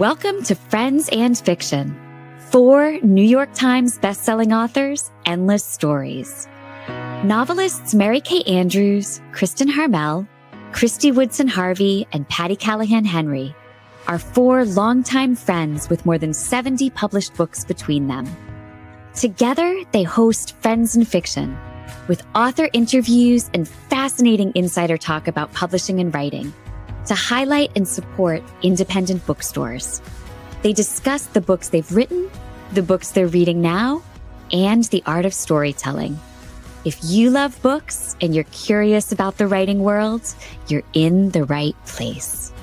Welcome to Friends and Fiction. 4 New York Times bestselling authors, endless stories. Novelists Mary Kay Andrews, Kristin Harmel, Kristy Woodson Harvey, and Patti Callahan Henry are 4 longtime friends with more than 70 published books between them. Together, they host Friends and Fiction, with author interviews and fascinating insider talk about publishing and writing, to highlight and support independent bookstores. They discuss the books they've written, the books they're reading now, and the art of storytelling. If you love books and you're curious about the writing world, you're in the right place.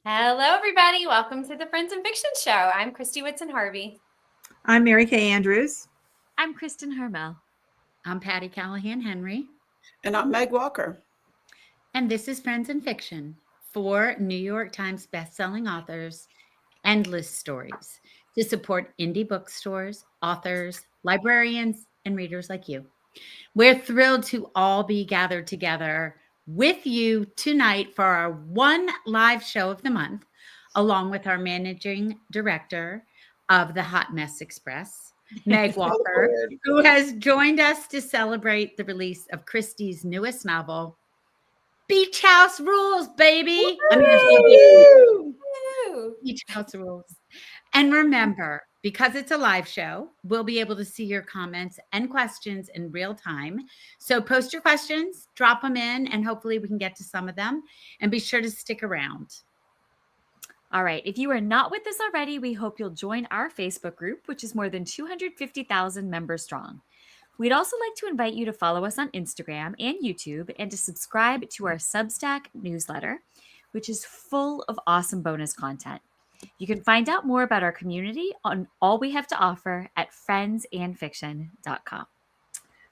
Hello, everybody. Welcome to the Friends and Fiction Show. I'm Kristy Woodson Harvey. I'm Mary Kay Andrews. I'm Kristin Harmel. I'm Patti Callahan Henry. And I'm Meg Walker. And this is Friends and Fiction, 4 New York Times bestselling authors, endless stories to support indie bookstores, authors, librarians, and readers like you. We're thrilled to all be gathered together with you tonight for our one live show of the month, along with our managing director of the Hot Mess Express, Meg Walker, who has joined us to celebrate the release of Kristy's newest novel, Beach House Rules, baby. Beach House Rules. And remember, because it's a live show, we'll be able to see your comments and questions in real time. So post your questions, drop them in, and hopefully we can get to some of them. And be sure to stick around. All right, if you are not with us already, we hope you'll join our Facebook group, which is more than 250,000 members strong. We'd also like to invite you to follow us on Instagram and YouTube and to subscribe to our Substack newsletter, which is full of awesome bonus content. You can find out more about our community on all we have to offer at friendsandfiction.com.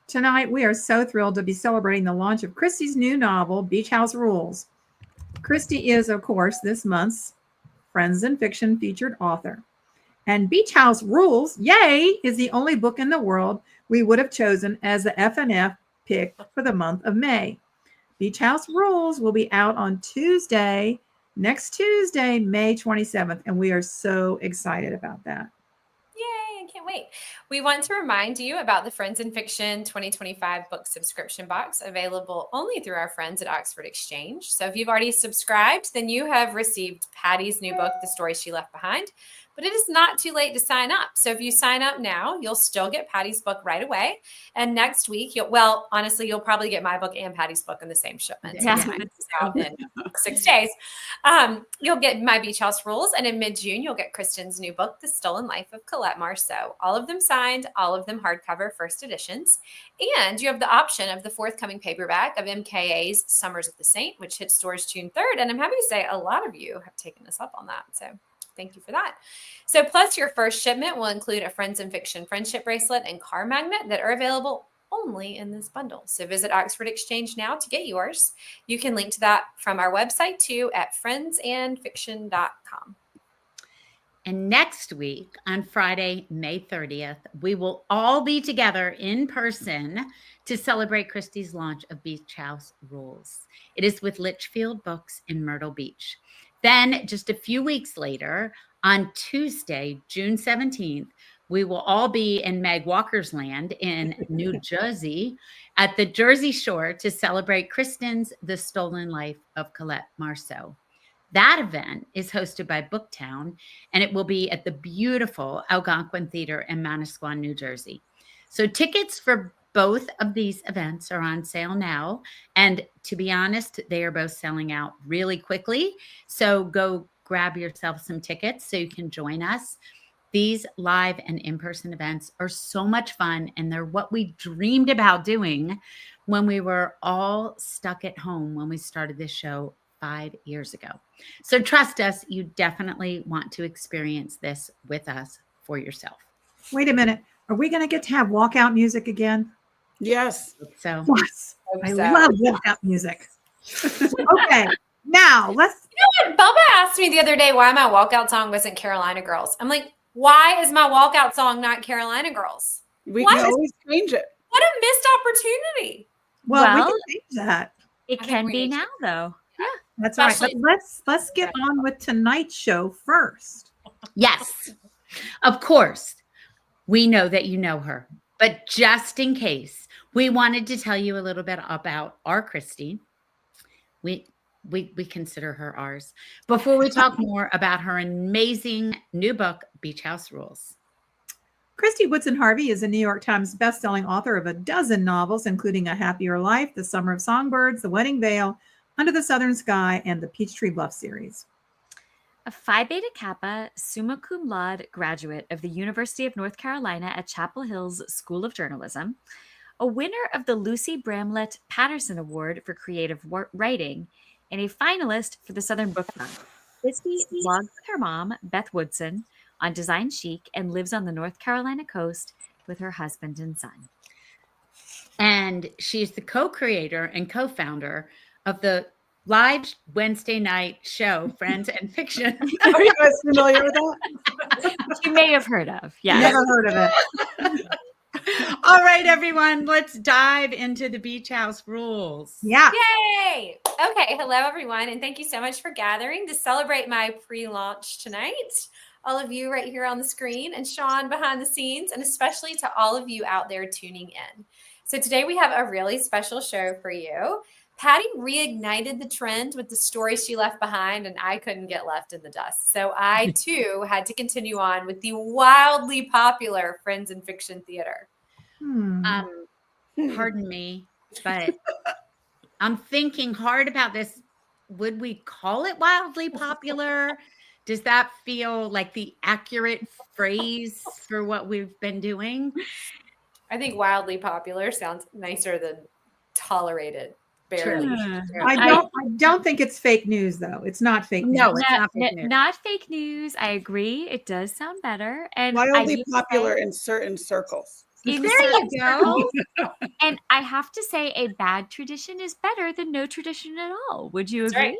Tonight, we are so thrilled to be celebrating the launch of Kristy's new novel, Beach House Rules. Kristy is, of course, this month's Friends and Fiction featured author. And Beach House Rules, yay, is the only book in the world we would have chosen as the FNF pick for the month of May. Beach House Rules will be out on next Tuesday, May 27th, and we are so excited about that. Yay, I can't wait. We want to remind you about the Friends and Fiction 2025 book subscription box, available only through our friends at Oxford Exchange. So if you've already subscribed, then you have received Patti's new book, The Story She Left Behind. But it is not too late to sign up. So if you sign up now, you'll still get Patti's book right away. And next week, you'll probably get my book and Patti's book in the same shipment. Yeah. So it's out in 6 days. You'll get my Beach House Rules. And in mid-June, you'll get Kristin's new book, The Stolen Life of Colette Marceau. All of them signed, all of them hardcover first editions. And you have the option of the forthcoming paperback of MKA's Summers of the Saint, which hits stores June 3rd. And I'm happy to say a lot of you have taken us up on that. So thank you for that. So plus your first shipment will include a Friends and Fiction friendship bracelet and car magnet that are available only in this bundle. So visit Oxford Exchange now to get yours. You can link to that from our website too at friendsandfiction.com. And next week, on Friday, May 30th, we will all be together in person to celebrate Kristy's launch of Beach House Rules. It is with Litchfield Books in Myrtle Beach. Then just a few weeks later, on Tuesday, June 17th, we will all be in Meg Walker's land in New Jersey at the Jersey Shore to celebrate Kristin's The Stolen Life of Colette Marceau. That event is hosted by Booktown, and it will be at the beautiful Algonquin Theater in Manasquan, New Jersey. So tickets for both of these events are on sale now. And to be honest, they are both selling out really quickly. So go grab yourself some tickets so you can join us. These live and in-person events are so much fun, and they're what we dreamed about doing when we were all stuck at home when we started this show 5 years ago. So trust us, you definitely want to experience this with us for yourself. Wait a minute. Are we going to get to have walkout music again? Yes. So Yes. I love walkout music. Okay. Now let's. You know what? Bubba asked me the other day why my walkout song wasn't Carolina Girls. I'm like, why is my walkout song not Carolina Girls? We can always change it. What a missed opportunity. Well, we Well, can change that. It I think can we be need to- now, though. That's right. But Especially- let's get on with tonight's show first. Yes, of course. We know that you know her, but just in case, we wanted to tell you a little bit about our Kristy. We consider her ours. Before we talk more about her amazing new book, Beach House Rules. Kristy Woodson Harvey is a New York Times bestselling author of a dozen novels, including A Happier Life, The Summer of Songbirds, The Wedding Veil, Under the Southern Sky, and the Peachtree Bluff series. A Phi Beta Kappa summa cum laude graduate of the University of North Carolina at Chapel Hill's School of Journalism, a winner of the Lucy Bramlett Patterson Award for Creative Writing, and a finalist for the Southern Book Fund. Kristy blogs with her mom, Beth Woodson, on Design Chic and lives on the North Carolina coast with her husband and son. And she's the co-creator and co-founder of the live Wednesday night show, Friends and Fiction. Are you guys familiar with that? You may have heard of, yes. Never heard of it. All right, everyone, let's dive into the Beach House Rules. Yeah. Yay! Okay, hello everyone, and thank you so much for gathering to celebrate my pre-launch tonight. All of you right here on the screen, and Sean behind the scenes, and especially to all of you out there tuning in. So today we have a really special show for you. Patti reignited the trend with the story she left behind, and I couldn't get left in the dust. So I, too, had to continue on with the wildly popular Friends and Fiction Theater. Pardon me, but I'm thinking hard about this. Would we call it wildly popular? Does that feel like the accurate phrase for what we've been doing? I think wildly popular sounds nicer than tolerated. Barely. True. I don't think it's fake news, though. It's not fake news. No, it's not fake news. Not fake news. I agree. It does sound better. And Wildly popular in certain circles. in There you go. And I have to say, a bad tradition is better than no tradition at all. Would you That's agree? right.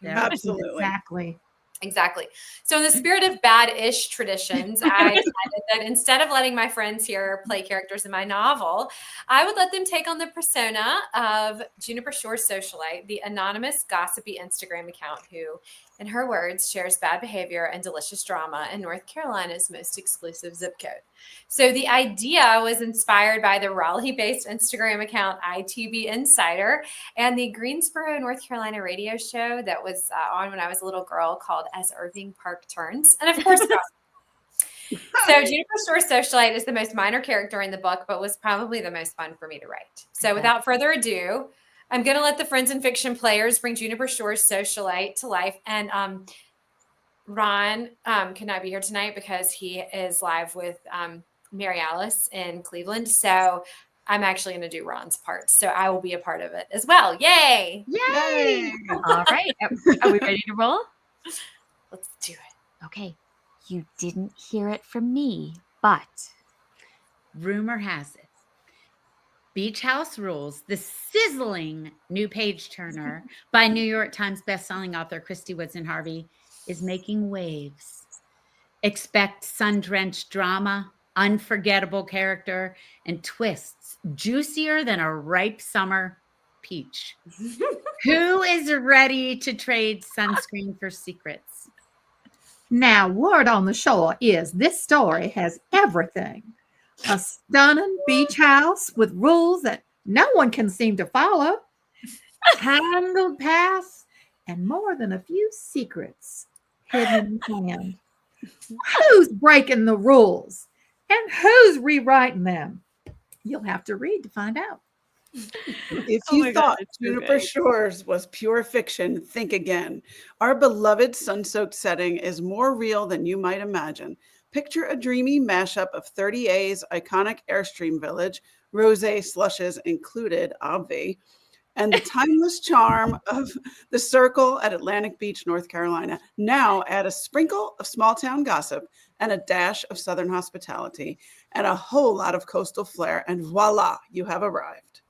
Yeah. Absolutely. Exactly. Exactly. So in the spirit of bad-ish traditions, I decided that instead of letting my friends here play characters in my novel, I would let them take on the persona of Juniper Shore Socialite, the anonymous gossipy Instagram account who, in her words, shares bad behavior and delicious drama in North Carolina's most exclusive zip code. So the idea was inspired by the Raleigh-based Instagram account ITB Insider and the Greensboro, North Carolina radio show that was on when I was a little girl called As Irving Park Turns. And of course, so Juniper Shore Socialite is the most minor character in the book, but was probably the most fun for me to write. So without further ado, I'm going to let the Friends and Fiction players bring Juniper Shore's Socialite to life. And Ron could not be here tonight because he is live with Mary Alice in Cleveland. So I'm actually going to do Ron's part. So I will be a part of it as well. Yay! Yay! All right. Are we ready to roll? Let's do it. Okay. You didn't hear it from me, but Rumor has it, Beach House Rules, the sizzling new page turner by New York Times bestselling author Kristy Woodson Harvey, is making waves. Expect sun-drenched drama, unforgettable character, and twists juicier than a ripe summer peach. Who is ready to trade sunscreen for secrets? Now, word on the shore is this story has everything. A stunning beach house with rules that no one can seem to follow, tangled paths, and more than a few secrets hidden in hand. Who's breaking the rules and who's rewriting them? You'll have to read to find out. If you thought Juniper Shores was pure fiction, think again. Our beloved sun-soaked setting is more real than you might imagine. Picture a dreamy mashup of 30A's iconic Airstream Village, rosé slushes included, obvi, and the timeless charm of the Circle at Atlantic Beach, North Carolina. Now add a sprinkle of small-town gossip and a dash of Southern hospitality and a whole lot of coastal flair, and voila, you have arrived.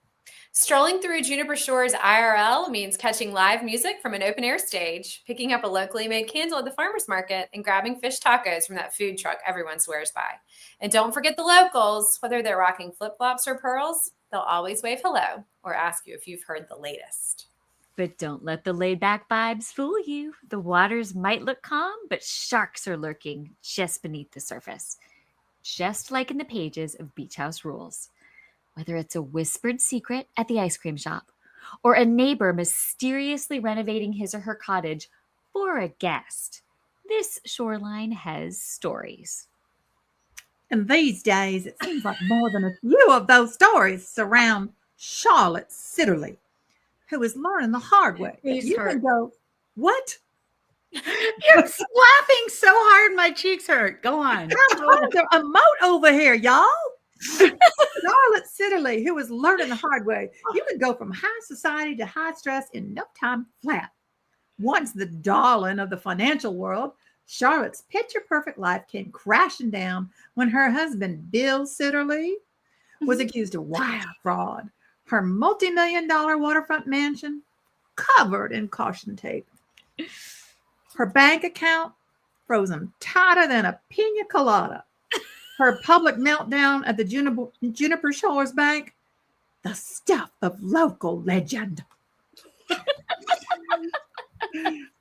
Strolling through Juniper Shores IRL means catching live music from an open air stage, picking up a locally made candle at the farmer's market, and grabbing fish tacos from that food truck everyone swears by. And don't forget the locals, whether they're rocking flip-flops or pearls, they'll always wave hello or ask you if you've heard the latest. But don't let the laid-back vibes fool you. The waters might look calm, but sharks are lurking just beneath the surface. Just like in the pages of Beach House Rules. Whether it's a whispered secret at the ice cream shop, or a neighbor mysteriously renovating his or her cottage for a guest, this shoreline has stories. And these days, it seems like more than a few of those stories surround Charlotte Sitterly, who is learning the hard way. You can go, what? You're laughing so hard, my cheeks hurt. Go on. I'm trying to emote over here, y'all. Charlotte Sitterly, who is learning the hard way. You can go from high society to high stress in no time flat. Once the darling of the financial world, Charlotte's picture-perfect life came crashing down when her husband, Bill Sitterly, was accused of wire fraud. Her multi-million-dollar waterfront mansion covered in caution tape. Her bank account frozen tighter than a pina colada. Her public meltdown at the Juniper Shores Bank, the stuff of local legend.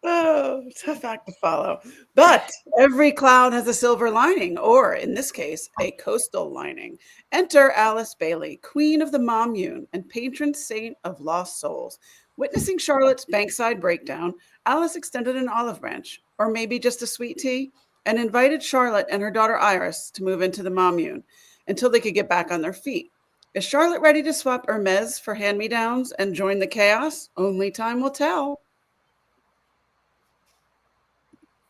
Oh, tough act to follow. But every cloud has a silver lining, or in this case, a coastal lining. Enter Alice Bailey, queen of the Mommune and patron saint of lost souls. Witnessing Charlotte's bankside breakdown, Alice extended an olive branch, or maybe just a sweet tea, and invited Charlotte and her daughter Iris to move into the Mommune until they could get back on their feet. Is Charlotte ready to swap Hermes for hand-me-downs and join the chaos? Only time will tell.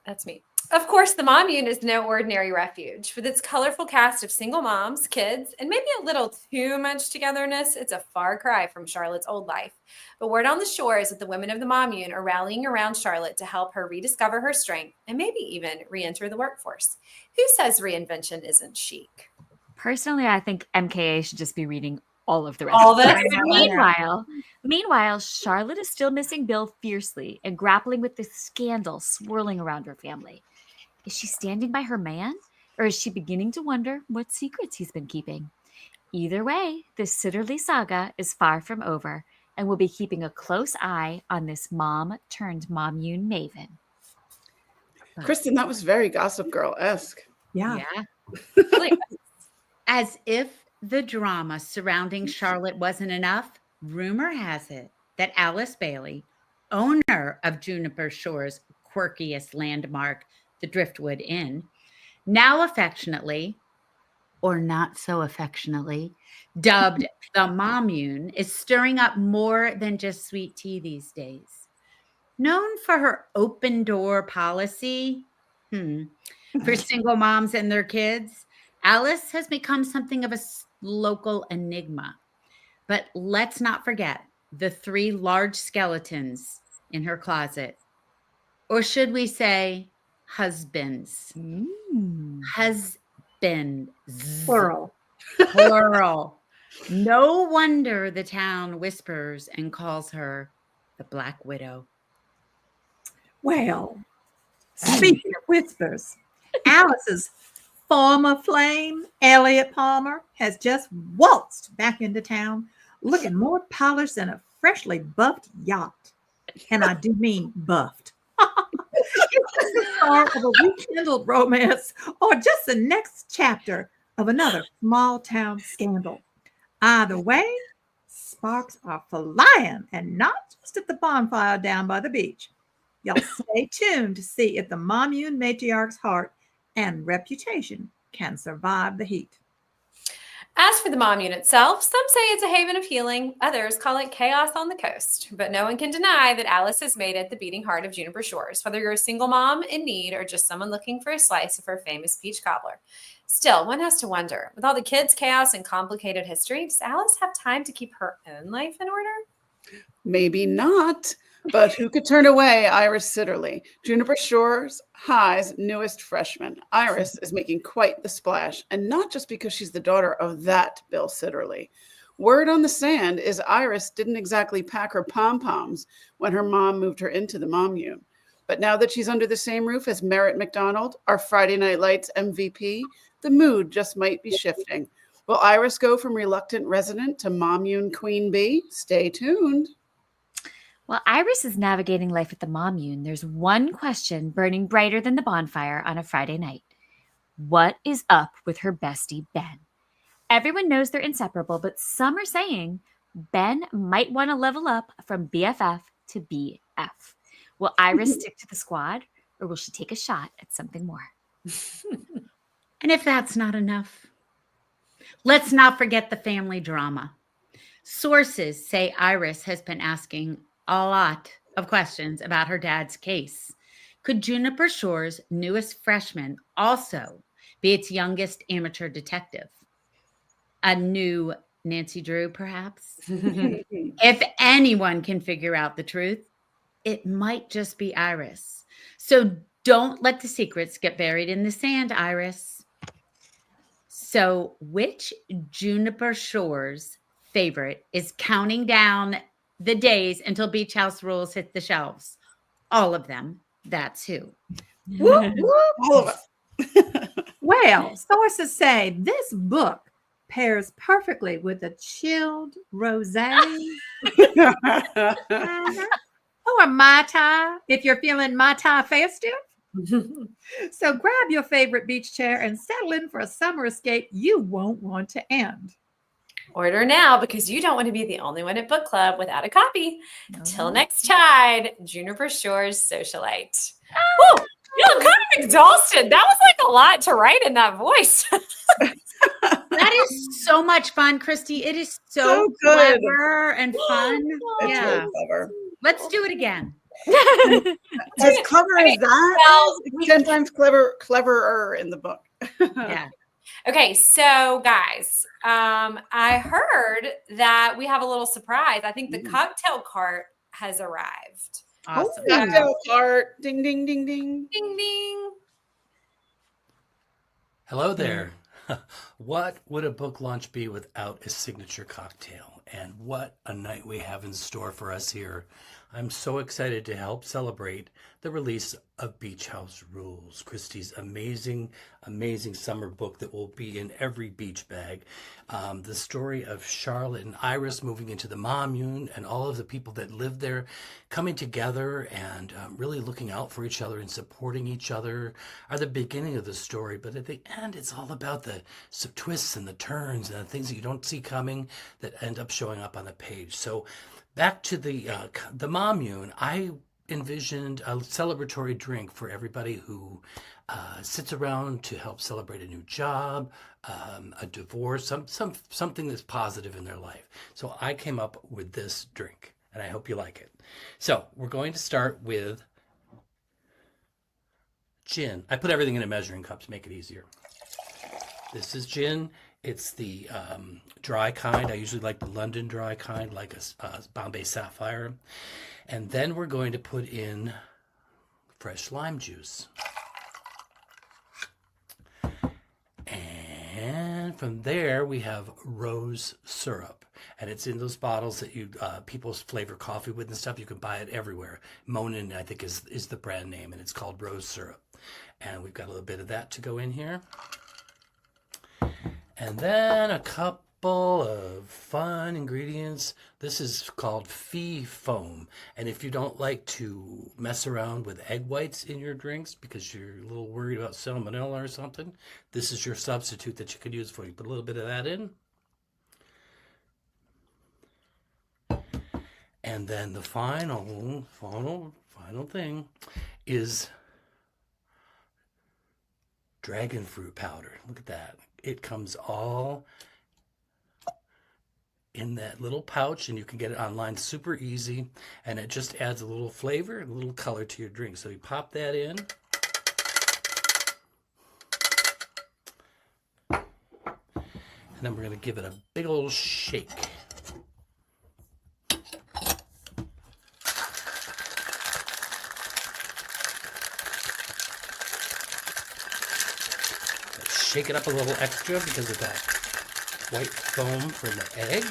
That's me. Of course, the Mommune is no ordinary refuge. With its colorful cast of single moms, kids, and maybe a little too much togetherness, it's a far cry from Charlotte's old life. But word on the shore is that the women of the Mommune are rallying around Charlotte to help her rediscover her strength and maybe even re-enter the workforce. Who says reinvention isn't chic? Personally, I think MKA should just be reading all of the rest. All this? Meanwhile, Charlotte is still missing Bill fiercely and grappling with the scandal swirling around her family. Is she standing by her man, or is she beginning to wonder what secrets he's been keeping? Either way, the Sitterly saga is far from over, and we'll be keeping a close eye on this mom-turned-mommune maven. Kristin, that was very Gossip Girl-esque. Yeah. As if the drama surrounding Charlotte wasn't enough, rumor has it that Alice Bailey, owner of Juniper Shores' quirkiest landmark, the Driftwood Inn, now affectionately, or not so affectionately, dubbed the Mommune, is stirring up more than just sweet tea these days. Known for her open door policy for single moms and their kids, Alice has become something of a local enigma. But let's not forget the 3 large skeletons in her closet. Or should we say husbands? Husbands. Plural. Plural. No wonder the town whispers and calls her the Black Widow. Well, speaking of whispers, Alice's former flame, Elliot Palmer, has just waltzed back into town looking more polished than a freshly buffed yacht. And I do mean buffed. It's the start of a rekindled romance or just the next chapter of another small town scandal. Either way, sparks are flying, and not just at the bonfire down by the beach. Y'all stay tuned to see if the Mommune matriarch's heart and reputation can survive the heat. As for the Mommune itself, some say it's a haven of healing. Others call it chaos on the coast. But no one can deny that Alice has made it the beating heart of Juniper Shores, whether you're a single mom in need or just someone looking for a slice of her famous peach cobbler. Still, one has to wonder, with all the kids' chaos and complicated history, does Alice have time to keep her own life in order? Maybe not. But who could turn away Iris Sitterly, Juniper Shores High's newest freshman? Iris is making quite the splash, and not just because she's the daughter of that Bill Sitterly. Word on the sand is Iris didn't exactly pack her pom-poms when her mom moved her into the Mommune. But now that she's under the same roof as Merritt McDonald, our Friday Night Lights MVP, the mood just might be shifting. Will Iris go from reluctant resident to Mommune Queen Bee? Stay tuned. While Iris is navigating life at the Mommune, there's one question burning brighter than the bonfire on a Friday night. What is up with her bestie, Ben? Everyone knows they're inseparable, but some are saying Ben might want to level up from BFF to BF. Will Iris stick to the squad, or will she take a shot at something more? And if that's not enough, let's not forget the family drama. Sources say Iris has been asking a lot of questions about her dad's case. Could Juniper Shore's newest freshman also be its youngest amateur detective? A new Nancy Drew, perhaps? If anyone can figure out the truth, it might just be Iris. So don't let the secrets get buried in the sand, Iris. So which Juniper Shore's favorite is counting down the days until Beach House Rules hit the shelves? All of them. That's who. Whoop, whoop. All of us. Well, sources say this book pairs perfectly with a chilled rosé or Mai Tai if you're feeling Mai Tai festive. So grab your favorite beach chair and settle in for a summer escape you won't want to end. Order now because you don't want to be the only one at book club without a copy. Till next tide, Juniper Shore's Socialite. Woo! You know, I'm kind of exhausted. That was like a lot to write in that voice. That is so much fun, Kristy. It is so good. clever and fun. It's Yeah. really clever. Let's do it again. As clever as that, it's 10 times cleverer in the book. Yeah. Okay, so guys, I heard that we have a little surprise. I think the cocktail cart has arrived. Awesome. Cocktail cart. Ding, ding, ding, ding. Ding, ding. Hello there. What would a book launch be without a signature cocktail? And what a night we have in store for us here. I'm so excited to help celebrate the release of Beach House Rules, Kristy's amazing, amazing summer book that will be in every beach bag. The story of Charlotte and Iris moving into the Mommune and all of the people that live there coming together and really looking out for each other and supporting each other are the beginning of the story. But at the end, it's all about the twists and the turns and the things that you don't see coming that end up showing up on the page. So back to the Mommune, I envisioned a celebratory drink for everybody who sits around to help celebrate a new job, a divorce, something that's positive in their life. So I came up with this drink, and I hope you like it. So we're going to start with gin. I put everything in a measuring cup to make it easier. This is gin. It's the dry kind. I usually like the London dry kind, like a Bombay Sapphire. And then we're going to put in fresh lime juice. And from there, we have rose syrup. And it's in those bottles that you people flavor coffee with and stuff. You can buy it everywhere. Monin, I think, is the brand name, and it's called rose syrup. And we've got a little bit of that to go in here. And then a couple of fun ingredients. This is called Fee Foam. And if you don't like to mess around with egg whites in your drinks because you're a little worried about salmonella or something, this is your substitute that you could use for you. Put a little bit of that in. And then the final thing is dragon fruit powder. Look at that. It comes all in that little pouch, and you can get it online super easy, and it just adds a little flavor and a little color to your drink. So you pop that in. And then we're going to give it a big old shake. Shake it up a little extra because of that white foam from the egg.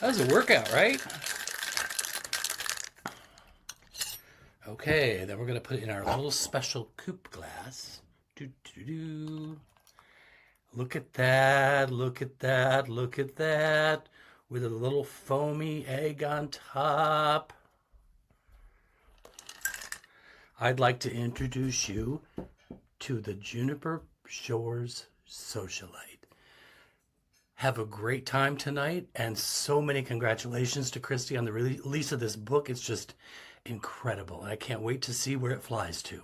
That was a workout, right? Okay, then we're going to put it in our little special coupe glass. Look at that, look at that, look at that. With a little foamy egg on top. I'd like to introduce you to the Juniper Shores Socialite. Have a great time tonight, and so many congratulations to Kristy on the release of this book. It's just incredible, and I can't wait to see where it flies to.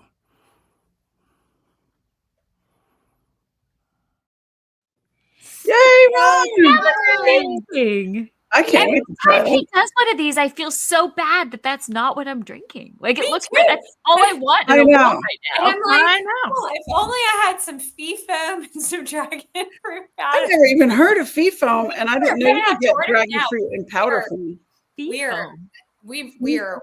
Yay, Ron! That was amazing. I can't wait to try Every time it. he does one of these, I feel so bad that that's not what I'm drinking. Like it looks good. That's all I want in I a know. world right And now. I'm like, I know. oh, if only I had some fee foam and some dragon fruit I've powder. never even heard of fee foam, and I didn't know We're you gonna could have to get order it dragon now. fruit in powder Sure. form. We are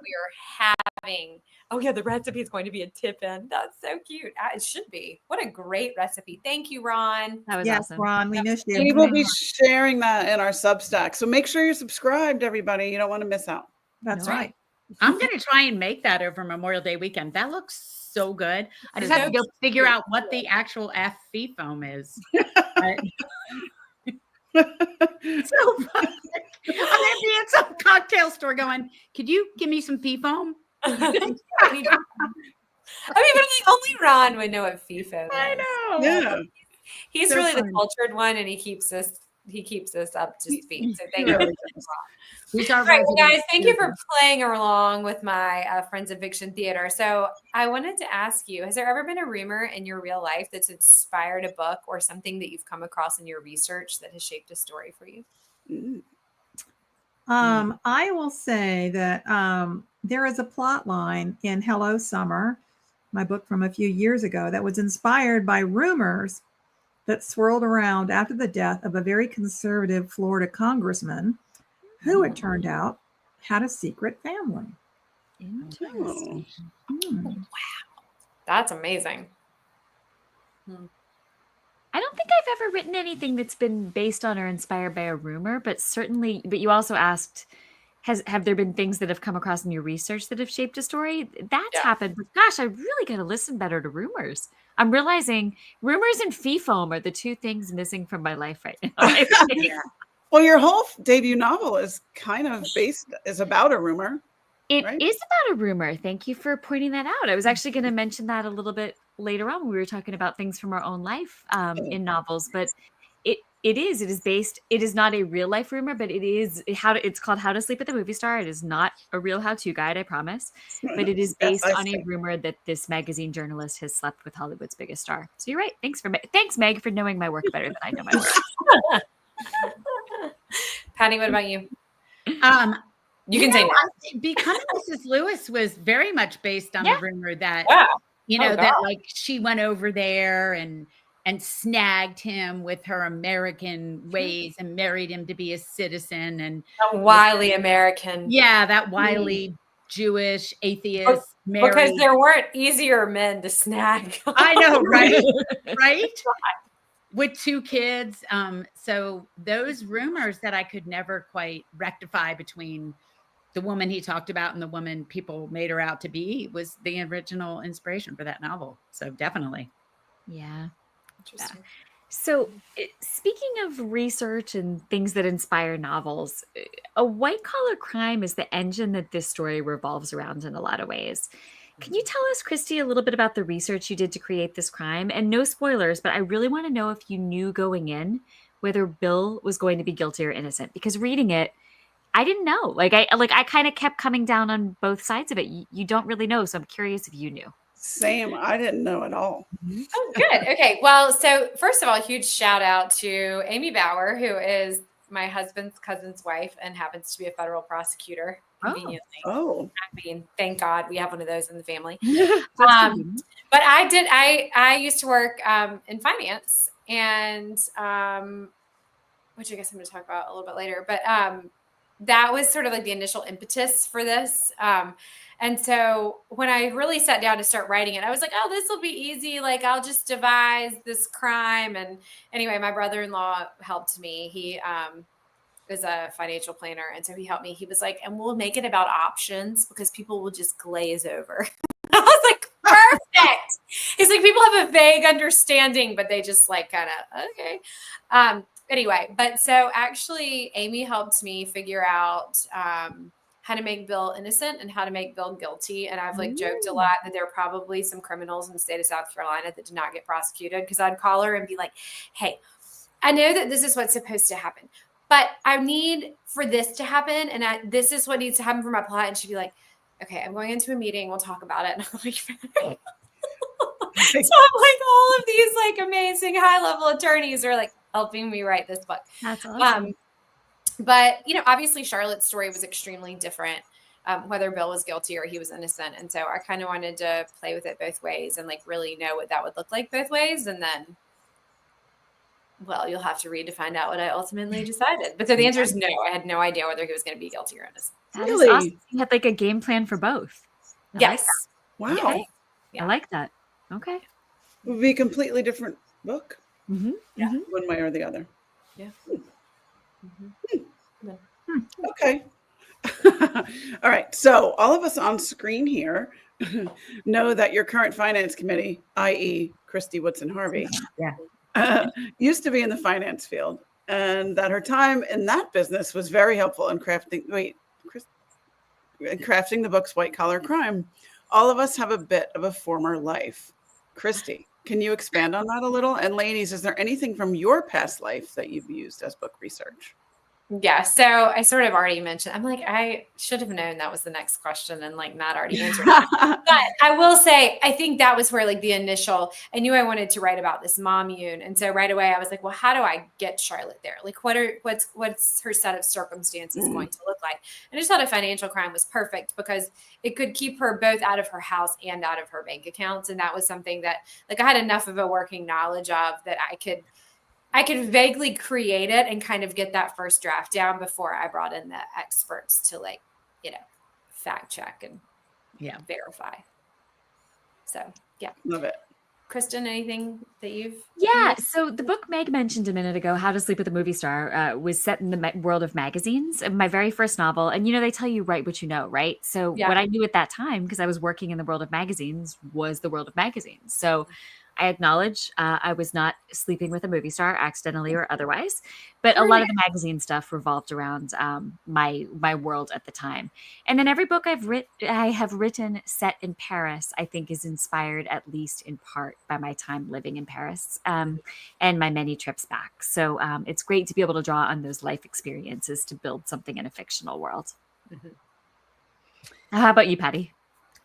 having. Oh yeah, the recipe is going to be a tip in. That's so cute. It should be. What a great recipe. Thank you, Ron. That was Yes, awesome. Ron, we missed you. We will be sharing that in our Substack. So make sure you're subscribed, everybody. You don't want to miss out. That's No. right. I'm going to try and make that over Memorial Day weekend. That looks so good. I just have to So go figure cute. out what the actual fee foam is. So funny. I'm going to be at some cocktail store going, could you give me some fee foam? I mean, but only Ron would know what fee foam is. I know. Yeah. He's So really fun. the cultured one, and he keeps us up to speed. So thank He you. really Who's our All right, well, resident guys, thank you for student? playing along with my Friends of Fiction Theater. So I wanted to ask you, has there ever been a rumor in your real life that's inspired a book or something that you've come across in your research that has shaped a story for you? Mm. I will say that there is a plot line in Hello Summer, my book from a few years ago, that was inspired by rumors that swirled around after the death of a very conservative Florida congressman who it turned out had a secret family. Interesting. That's amazing. I don't think I've ever written anything that's been based on or inspired by a rumor, but certainly, but you also asked, have there been things that have come across in your research that have shaped a story? That's happened. But gosh, I really got to listen better to rumors. I'm realizing rumors and fee foam are the two things missing from my life right now. I think. Well, your whole debut novel is kind of is about a rumor. It Right? is about a rumor. Thank you for pointing that out. I was actually going to mention that a little bit later on when we were talking about things from our own life in novels, but it is based, it is not a real life rumor, but it's called How to Sleep with a Movie Star. It is not a real how-to guide, I promise, but it is Yes, based I on a see. rumor that this magazine journalist has slept with Hollywood's biggest star. So you're right. Thanks, Meg, for knowing my work better than I know my work. Patti, what about you? You can You say know, no. Becoming Mrs. Lewis was very much based on the rumor that, Wow. that like she went over there and snagged him with her American ways and married him to be a citizen. And A wily American. yeah, that wily Jewish atheist married. Because there weren't easier men to snag. I know, right? Right? With 2 kids. So those rumors that I could never quite rectify between the woman he talked about and the woman people made her out to be was the original inspiration for that novel. So definitely. Yeah. Interesting. So, speaking of research and things that inspire novels, a white collar crime is the engine that this story revolves around in a lot of ways. Can you tell us, Kristy, a little bit about the research you did to create this crime? And no spoilers, but I really want to know if you knew going in whether Bill was going to be guilty or innocent. Because reading it, I didn't know. I kind of kept coming down on both sides of it. You don't really know, so I'm curious if you knew. Same. I didn't know at all. Oh, good. Okay. Well, so first of all, huge shout out to Amy Bauer, who is my husband's cousin's wife and happens to be a federal prosecutor. Conveniently. Oh. I mean, thank God we have one of those in the family. But I used to work in finance, and which I guess I'm going to talk about a little bit later. But that was sort of like the initial impetus for this. And so when I really sat down to start writing it, I was like, oh, this will be easy. Like, I'll just devise this crime. And anyway, my brother-in-law helped me. He is a financial planner. And so he helped me. He was like, and we'll make it about options because people will just glaze over. I was like, perfect. He's like, people have a vague understanding, but they just like kind of, okay. Anyway, but so actually Amy helped me figure out how to make Bill innocent and how to make Bill guilty. And I've like joked a lot that there are probably some criminals in the state of South Carolina that did not get prosecuted, because I'd call her and be like, hey, I know that this is what's supposed to happen, but I need for this to happen. And this is what needs to happen for my plot. And she'd be like, okay, I'm going into a meeting. We'll talk about it. And I'm like, so I'm like, all of these like amazing high level attorneys are like helping me write this book. That's awesome. But, you know, obviously Charlotte's story was extremely different, whether Bill was guilty or he was innocent. And so I kind of wanted to play with it both ways and like really know what that would look like both ways. And then, well, you'll have to read to find out what I ultimately decided. But so the answer is no. I had no idea whether he was going to be guilty or innocent. That is awesome. You had like a game plan for both. Yes. Wow. Yeah. I like that. Okay. It would be a completely different book. Mm-hmm. Yeah. One way or the other. Yeah. Okay. All right. So all of us on screen here know that your current finance committee, i.e. Kristy Woodson Harvey, used to be in the finance field, and that her time in that business was very helpful in crafting the book's White Collar Crime. All of us have a bit of a former life. Kristy, can you expand on that a little? And ladies, is there anything from your past life that you've used as book research? Yeah. So I sort of already mentioned, I'm like, I should have known that was the next question and like Matt already answered it. But I will say, I think that was where like the initial, I knew I wanted to write about this commune. And so right away I was like, well, how do I get Charlotte there? Like what's her set of circumstances going to look like? And I just thought a financial crime was perfect because it could keep her both out of her house and out of her bank accounts. And that was something that like I had enough of a working knowledge of that I could vaguely create it and kind of get that first draft down before I brought in the experts to like, you know, fact check and verify. So, yeah. Love it. Kristin, anything that you've... Yeah. So the book Meg mentioned a minute ago, How to Sleep with a Movie Star, was set in the world of magazines. My very first novel. And, you know, they tell you write what you know, right? So what I knew at that time, because I was working in the world of magazines, was the world of magazines. So I acknowledge I was not sleeping with a movie star accidentally or otherwise, but a lot of the magazine stuff revolved around my world at the time. And then every book I have written set in Paris, I think is inspired at least in part by my time living in Paris and my many trips back. So it's great to be able to draw on those life experiences to build something in a fictional world. Mm-hmm. How about you, Patti?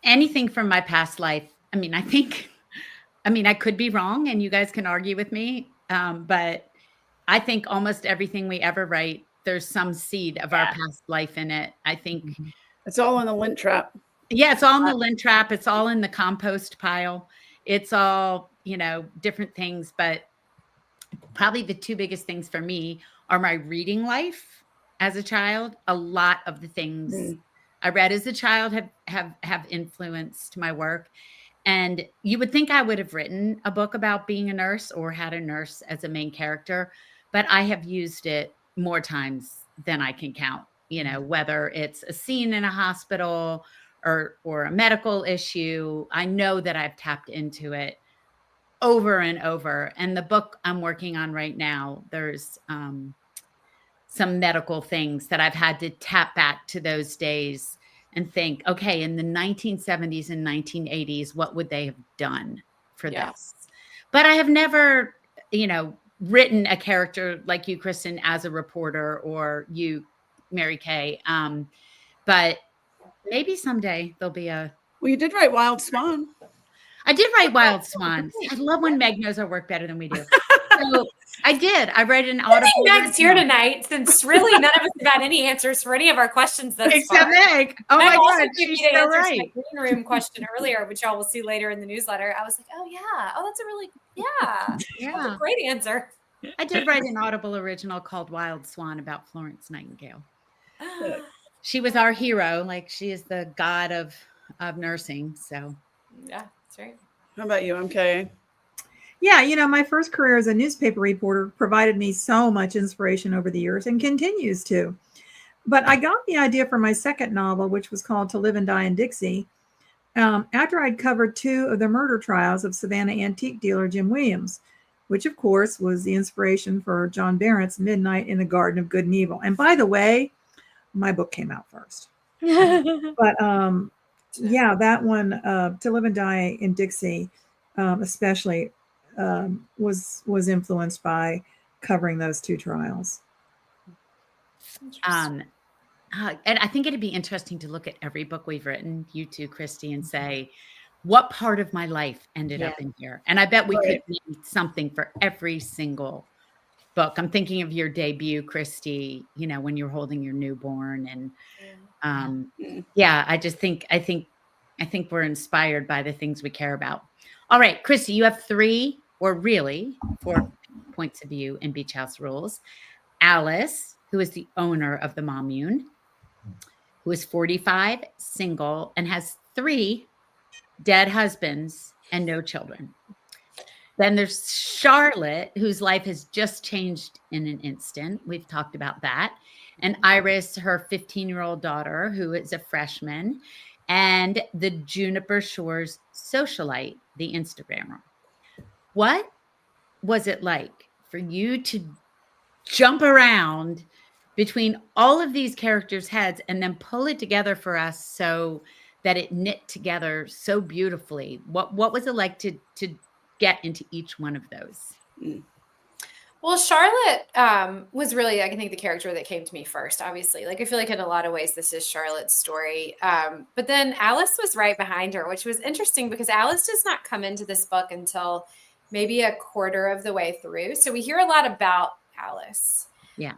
Anything from my past life. I mean, I could be wrong and you guys can argue with me. But I think almost everything we ever write, there's some seed of our past life in it. I think it's all in the lint trap. Yeah, it's all in the lint trap. It's all in the compost pile. It's all, you know, different things. But probably the two biggest things for me are my reading life as a child. A lot of the things I read as a child have influenced my work. And you would think I would have written a book about being a nurse or had a nurse as a main character, but I have used it more times than I can count, you know, whether it's a scene in a hospital or a medical issue. I know that I've tapped into it over and over. And the book I'm working on right now, there's some medical things that I've had to tap back to those days and think, okay, in the 1970s and 1980s, what would they have done for this? But I have never, you know, written a character like you, Kristin, as a reporter, or you, Mary Kay. But maybe someday there'll be a... Well, you did write Wild Swan. I did write Wild Swan. I love when Meg knows our work better than we do. So I did. I read an audible. Meg's here tonight, since really none of us have had any answers for any of our questions thus except far. Meg. Oh Meg my also God, gave she's me the so answers right. to my green room question earlier, which y'all will see later in the newsletter. I was like, oh yeah, that's a really that's a great answer. I did write an audible original called Wild Swan about Florence Nightingale. She was our hero, like she is the god of nursing. So yeah, that's right. How about you, MK? Yeah, my first career as a newspaper reporter provided me so much inspiration over the years and continues to. But I got the idea for my second novel, which was called To Live and Die in Dixie, after I'd covered 2 of the murder trials of Savannah antique dealer Jim Williams, which of course was the inspiration for John Barrett's Midnight in the Garden of Good and Evil. And by the way, my book came out first. But yeah, that one, To Live and Die in Dixie, especially was influenced by covering those 2 trials. And I think it'd be interesting to look at every book we've written, you too, Kristy, and say, what part of my life ended up in here? And I bet we could need something for every single book. I'm thinking of your debut, Kristy, when you're holding your newborn. And I think we're inspired by the things we care about. All right, Kristy, you have 3 or really 4 points of view in Beach House Rules. Alice, who is the owner of the Mommune, who is 45, single, and has 3 dead husbands and no children. Then there's Charlotte, whose life has just changed in an instant. We've talked about that. And Iris, her 15-year-old daughter, who is a freshman. And the Juniper Shores socialite, the Instagrammer. What was it like for you to jump around between all of these characters' heads and then pull it together for us so that it knit together so beautifully? What was it like to get into each one of those? Well, Charlotte was really, I think, the character that came to me first, obviously. I feel like in a lot of ways, this is Charlotte's story. But then Alice was right behind her, which was interesting because Alice does not come into this book until maybe a quarter of the way through. So we hear a lot about Alice. Yeah.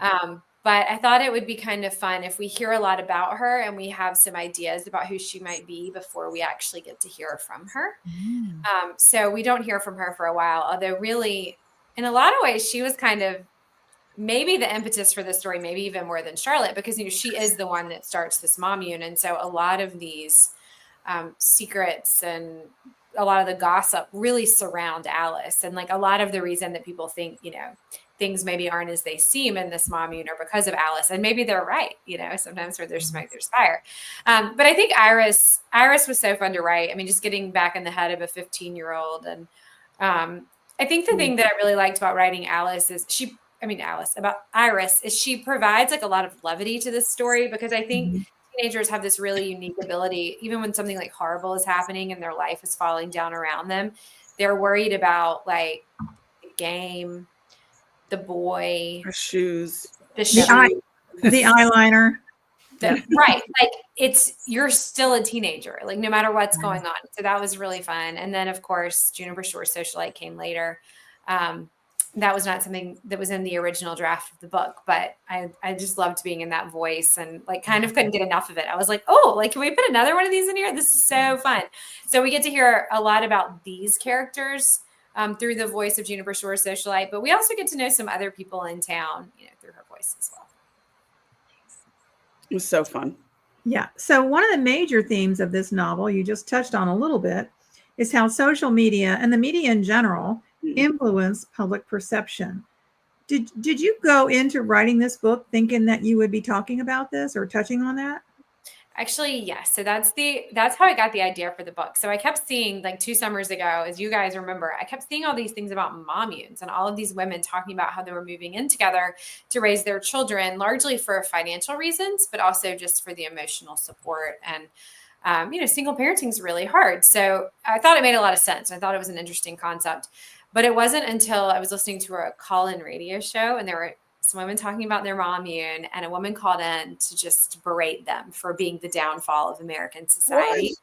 But I thought it would be kind of fun if we hear a lot about her and we have some ideas about who she might be before we actually get to hear from her. So we don't hear from her for a while, although really, in a lot of ways, she was kind of maybe the impetus for the story, maybe even more than Charlotte, because she is the one that starts this Mommune. And so a lot of these secrets and a lot of the gossip really surround Alice. And a lot of the reason that people think, things maybe aren't as they seem in this Mommune or because of Alice. And maybe they're right, sometimes where there's smoke, there's fire. But I think Iris was so fun to write. I mean, just getting back in the head of a 15-year-old. And I think the thing that I really liked about writing Iris is she provides a lot of levity to this story, because I think teenagers have this really unique ability, even when something horrible is happening and their life is falling down around them, they're worried about the game, the boy, Her shoes, the eyeliner. Right. You're still a teenager, no matter what's going on. So that was really fun. And then of course, Juniper Shores socialite came later. That was not something that was in the original draft of the book, but I just loved being in that voice and kind of couldn't get enough of it. I was like, oh, can we put another one of these in here? This is so fun. So we get to hear a lot about these characters through the voice of Juniper Shores socialite, but we also get to know some other people in town, through her voice as well. It was so fun. Yeah. So one of the major themes of this novel, you just touched on a little bit, is how social media and the media in general influence public perception. Did you go into writing this book thinking that you would be talking about this or touching on that? Actually, yes. So that's how I got the idea for the book. So I kept seeing 2 summers ago, as you guys remember, I kept seeing all these things about mommunes and all of these women talking about how they were moving in together to raise their children, largely for financial reasons, but also just for the emotional support. And, single parenting is really hard. So I thought it made a lot of sense. I thought it was an interesting concept, but it wasn't until I was listening to a call-in radio show and there were some women talking about their Mommune, and a woman called in to just berate them for being the downfall of American society. What?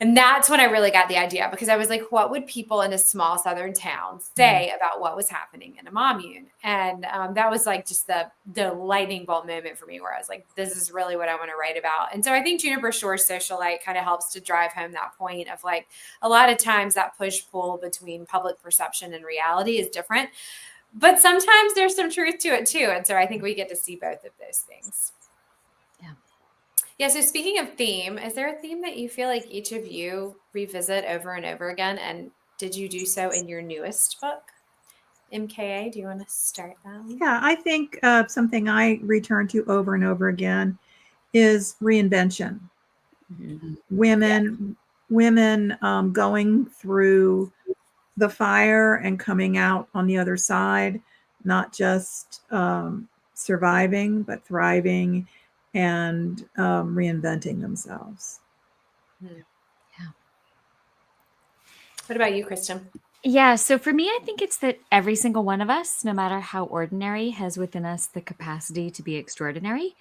And that's when I really got the idea, because I was like, what would people in a small Southern town say about what was happening in a Mommune? And that was just the lightning bolt moment for me, where I was like, this is really what I want to write about. And so I think Juniper Shores socialite kind of helps to drive home that point of a lot of times that push-pull between public perception and reality is different. But sometimes there's some truth to it too. And so I think we get to see both of those things. Yeah. So speaking of theme, is there a theme that you feel like each of you revisit over and over again? And Did you do so in your newest book? MKA, do you want to start that one? Yeah, I think something I return to over and over again is reinvention. Mm-hmm. Women going through the fire and coming out on the other side, not just surviving, but thriving and reinventing themselves. Yeah. What about you, Kristin? Yeah, so for me, I think it's that every single one of us, no matter how ordinary, has within us the capacity to be extraordinary,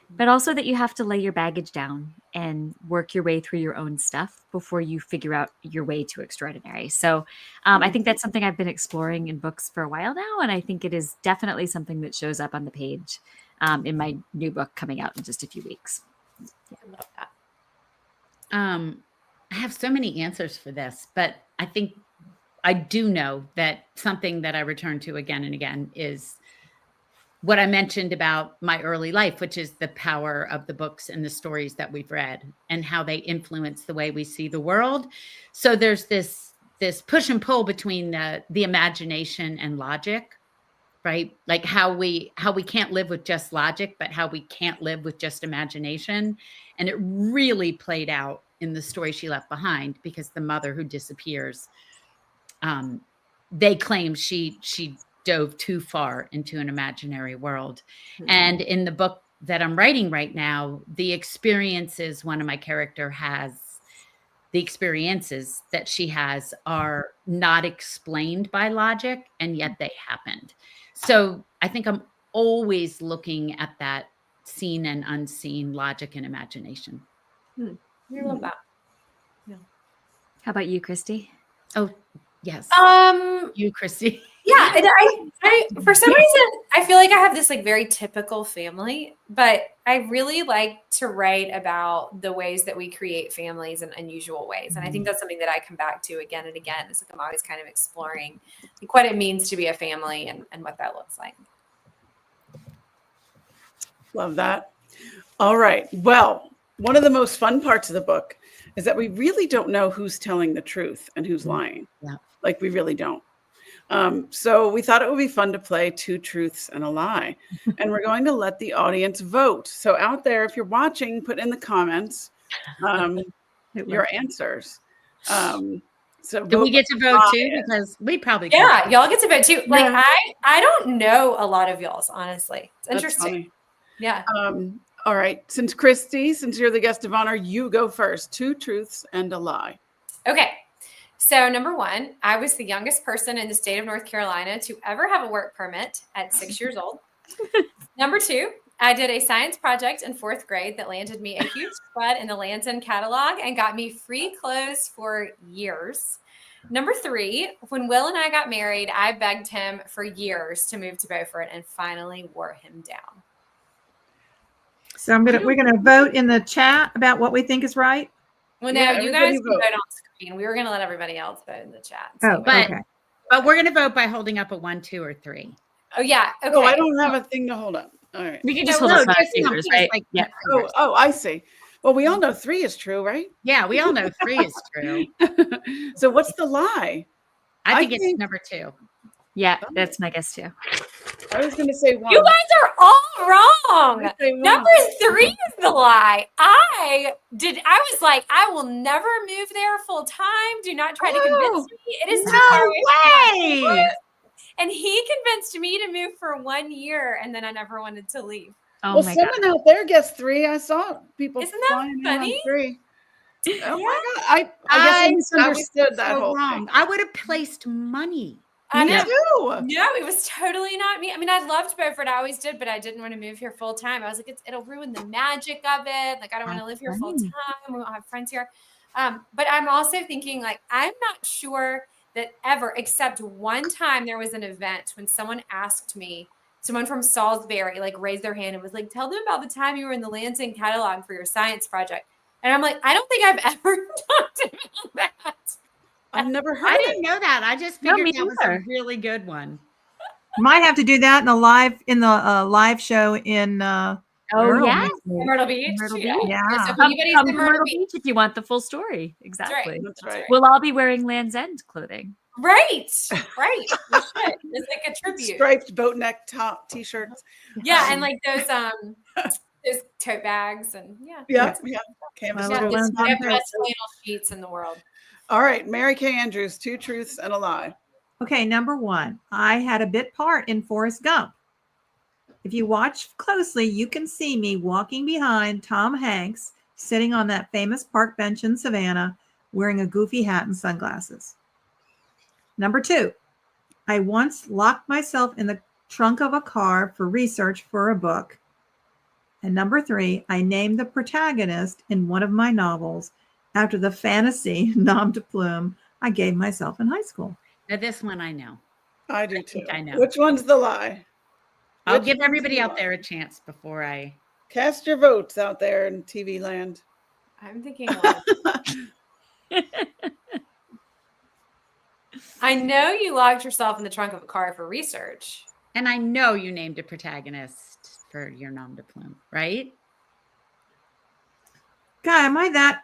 but also that you have to lay your baggage down and work your way through your own stuff before you figure out your way to extraordinary. So I think that's something I've been exploring in books for a while now, and I think it is definitely something that shows up on the page in my new book coming out in just a few weeks. I love that. I have so many answers for this, but I think I do know that something that I return to again and again is what I mentioned about my early life, which is the power of the books and the stories that we've read and how they influence the way we see the world. So there's this push and pull between the imagination and logic, right? Like how we can't live with just logic, but how we can't live with just imagination. And it really played out in the story She Left Behind, because the mother who disappears, they claim she dove too far into an imaginary world. Mm-hmm. And in the book that I'm writing right now, the experiences one of my character has, the experiences that she has are not explained by logic, and yet they happened. So I think I'm always looking at that seen and unseen logic and imagination. I love that. Yeah. How about you, Kristy? Oh, yes. You, Kristy. Yeah, and I for some reason I feel like I have this like very typical family, but I really like to write about the ways that we create families in unusual ways, and I think that's something that I come back to again and again. It's like I'm always kind of exploring like what it means to be a family and what that looks like. Love that. All right. Well, one of the most fun parts of the book is that we really don't know who's telling the truth and who's lying. Yeah. Like we really don't. So we thought it would be fun to play Two Truths and a Lie. And we're going to let the audience vote. So out there, if you're watching, put in the comments your answers. So do we get to vote too? Because we probably could. Yeah, y'all get to vote too. Like I don't know a lot of y'all's, honestly. It's interesting. Yeah. All right. Since you're the guest of honor, you go first. Two truths and a lie. Okay. So number one, I was the youngest person in the state of North Carolina to ever have a work permit at 6 years old. Number two, I did a science project in 4th grade that landed me a huge spread in the Land's End catalog and got me free clothes for years. Number three, when Will and I got married, I begged him for years to move to Beaufort and finally wore him down. So we're gonna vote in the chat about what we think is right. Well, no, you guys can vote on screen. We were gonna let everybody else vote in the chat. But we're gonna vote by holding up a 1, 2, or 3. Oh yeah. Okay. Oh, I don't have a thing to hold up. All right. We can just hold up our fingers, right? Like, yeah. Oh, I see. Well, we all know 3 is true, right? Yeah, we all know 3 is true. So what's the lie? I think it's number 2. Yeah, that's my guess too. I was going to say 1. You guys are all wrong. Number 3 is the lie. I was like, I will never move there full time. Do not try to convince me. It is no way. And he convinced me to move for 1 year, and then I never wanted to leave. Oh well, my someone God. out there guessed 3. I saw people. Isn't that funny? 3. Oh my God! I guess I misunderstood that whole thing. I would have placed money. I know. too. No, it was totally not me. I mean, I loved Beaufort. I always did, but I didn't want to move here full time. I was like, it'll ruin the magic of it. Like, I don't want to live here full time. We won't have friends here. But I'm also thinking, like, I'm not sure that ever, except one time there was an event when someone asked me, someone from Salisbury, like, raised their hand and was like, tell them about the time you were in the Lansing catalog for your science project. And I'm like, I don't think I've ever talked about that. I've never heard. I didn't know that. I just figured that was a really good one. Might have to do that in the live show in Oh, Myrtle yeah. Beach. Myrtle Beach. Myrtle Yeah. Beach. Yeah. So if Come anybody's to in Myrtle Beach, if you want the full story. that's right. Exactly. That's right. We'll all be wearing Land's End clothing. Right. Right. We should. It's like a tribute. Striped boat neck top t-shirts. Yeah, and like those tote bags and Yeah. My Canvas little totes. ones we on have there. best flannel sheets in the world. All right, Mary Kay Andrews, 2 truths and a lie. Okay, number 1. I had a bit part in Forrest Gump. If you watch closely, you can see me walking behind Tom Hanks, sitting on that famous park bench in Savannah, wearing a goofy hat and sunglasses. Number 2, I once locked myself in the trunk of a car for research for a book. And number 3, I named the protagonist in one of my novels after the fantasy nom de plume I gave myself in high school. Now, this one I know. I do too. I know. Which one's the lie? I'll Which give one's everybody the out lie? there a chance before I. Cast your votes out there in TV land. I'm thinking I know you locked yourself in the trunk of a car for research. And I know you named a protagonist for your nom de plume, right? God, am I that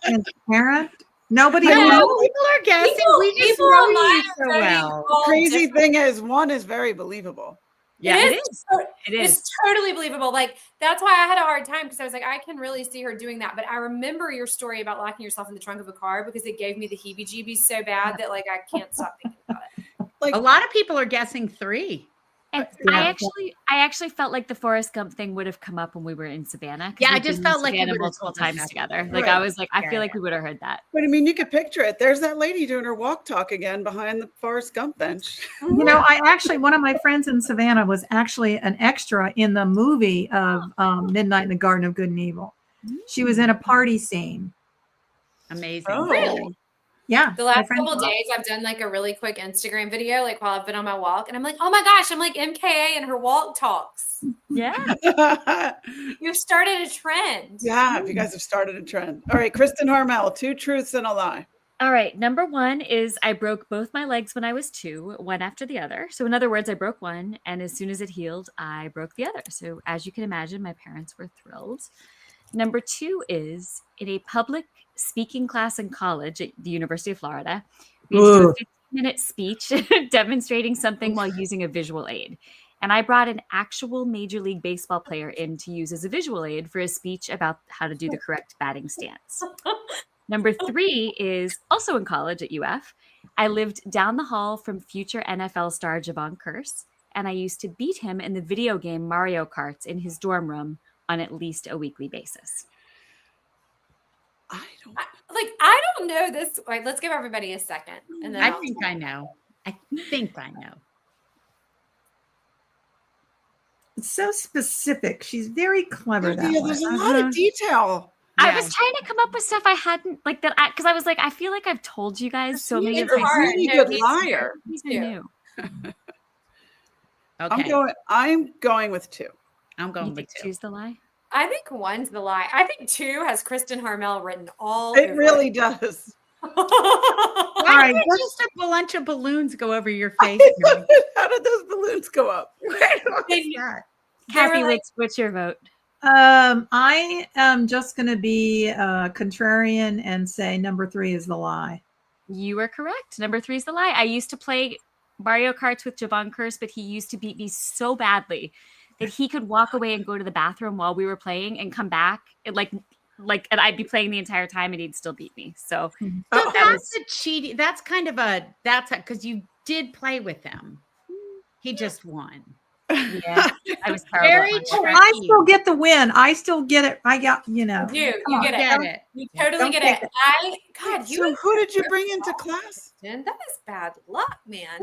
transparent? Nobody No. knows. People are guessing. We just people know online you are so voting well. all Crazy different. thing is, one is very believable. Yeah, It it is. is. To- It is. It's totally believable. Like, that's why I had a hard time because I was like, I can really see her doing that. But I remember your story about locking yourself in the trunk of a car because it gave me the heebie-jeebies so bad that like I can't stop thinking about it. Like, A lot of people are guessing 3. And Yeah. I actually felt like the Forrest Gump thing would have come up when we were in Savannah. 'cause Yeah, I we've just been in felt like we Savannah would've multiple told this times happened. together. Like Right. I was like, I Yeah, feel like yeah. we would have heard that. but I mean, you could picture it. There's that lady doing her walk talk again behind the Forrest Gump bench. You know, one of my friends in Savannah was actually an extra in the movie of Midnight in the Garden of Good and Evil. She was in a party scene. Amazing. Oh. Really? Yeah. The my last friend- couple days, I've done like a really quick Instagram video, like while I've been on my walk, and I'm like, oh my gosh, I'm like MKA and her walk talks. Yeah. You've started a trend. Yeah, you guys have started a trend. All right, Kristin Harmel, 2 truths and a lie. All right. Number 1 is I broke both my legs when I was 2, one after the other. So in other words, I broke one, and as soon as it healed, I broke the other. So as you can imagine, my parents were thrilled. Number 2 is in a public speaking class in college at the University of Florida, we had to do a 15-minute speech demonstrating something while using a visual aid. And I brought an actual Major League Baseball player in to use as a visual aid for a speech about how to do the correct batting stance. Number 3 is also in college at UF. I lived down the hall from future NFL star Javon Curse, and I used to beat him in the video game Mario Kart in his dorm room on at least a weekly basis. I don't know this. Wait, let's give everybody a second. And then I I'll- think I know. I think I know. It's so specific. She's very clever. That Yeah, way. there's a lot of detail. I Yeah. was trying to come up with stuff I hadn't like that because I was like, I feel like I've told you guys so many You're of a my really No, good he's liar. things I Yeah. knew. Okay. I'm going with 2. I'm You going think with 2. choose the lie? I think 1's the lie. I think 2 has Kristin Harmel written all It over really does. it. All Why right, did what- just a bunch of balloons go over your face? How did those balloons go up? Where was They- that? Kathy, like- what's your vote? I am just going to be contrarian and say number 3 is the lie. You are correct. Number 3 is the lie. I used to play Mario Karts with Javon Curse, but he used to beat me so badly that he could walk away and go to the bathroom while we were playing and come back. And and I'd be playing the entire time and he'd still beat me. So So Oh, that's a cheating. That's kind of because you did play with him. He just won. yeah, I was terrible. Very at true. Mario Kart. I still get the win. I still get it. I got, You Come get on, it. Get it. You totally Don't get take it. God, you So who did you bring into class? that is bad luck, man.